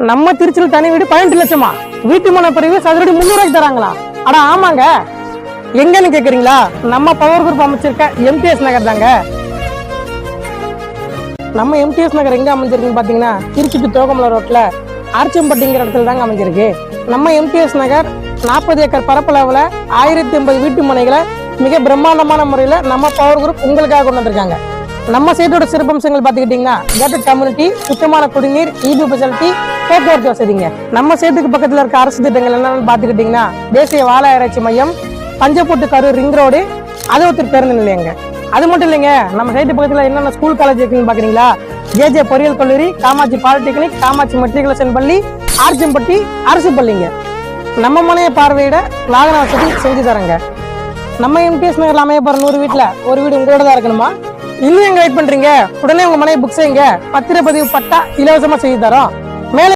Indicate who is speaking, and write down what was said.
Speaker 1: நம்ம திருச்சியில் தனி வீடு 18 லட்சமா? வீட்டு மன பிரிவு சதுரடி 300 ரூபாய்க்கு தராங்களா? அட ஆமாங்க. எங்கன்னு கேக்குறீங்களா? நம்ம பவர் குரூப் அமைச்சிருக்க எம்டிஎஸ் நகர் தாங்க. நம்ம எம்டிஎஸ் நகர் எங்க அமைஞ்சிருக்குன்னு பாத்தீங்கன்னா திருச்சி டு தோகமலை ரோட்ல ஆர்ச்சம்பட்டிங்கிற இடத்துல தாங்க அமைஞ்சிருக்கு. நம்ம எம்டிஎஸ் நகர் 40 ஏக்கர் பரப்பளவுல 1080 வீட்டு மனைகளை மிக பிரம்மாண்டமான முறையில நம்ம பவர் குரூப் உங்களுக்காக கொண்டு வந்திருக்காங்க. நம்ம சைட்டோட சிறப்பம்சங்கள் பாத்துக்கிட்டீங்கன்னா கேட்டட் கம்யூனிட்டி, சுத்தமான குடிநீர், இபி ஃபெசிலிட்டி, போக்குவரத்து வசதிங்க. நம்ம சைட்டுக்கு பக்கத்துல இருக்க அரசு திட்டங்கள் என்னன்னு பாத்துக்கிட்டீங்கன்னா தேசிய வாழை ஆராய்ச்சி மையம், பஞ்சப்பூட்டு கரூர் ரிங் ரோடு, அதுவத்தூர் பேருந்து நிலையங்க. அது மட்டும் இல்லைங்க, நம்ம சைட்டு பக்கத்துல என்னென்ன ஸ்கூல் காலேஜ் இருக்குன்னு பாக்குறீங்களா? ஜேஜே பொறியியல் கல்லூரி, காமாட்சி பாலிடெக்னிக், காமாட்சி மெட்ரிகுலேஷன் பள்ளி, ஆர்ச்சம்பட்டி அரசு பள்ளிங்க. நம்ம மனையை பார்வையிட வாகன வசதி செஞ்சு தரங்க. நம்ம எம்டிஎஸ் நகர்ல அமைய போற 100 வீட்டுல ஒரு வீடு உங்களோட தான் இருக்கணுமா? இன்னும் எங்க வெயிட் பண்றீங்க? உடனே உங்க மனையை புக் செய்யுங்க. பத்திரப்பதிவு பட்டா இலவசமா செய்து தரோம்.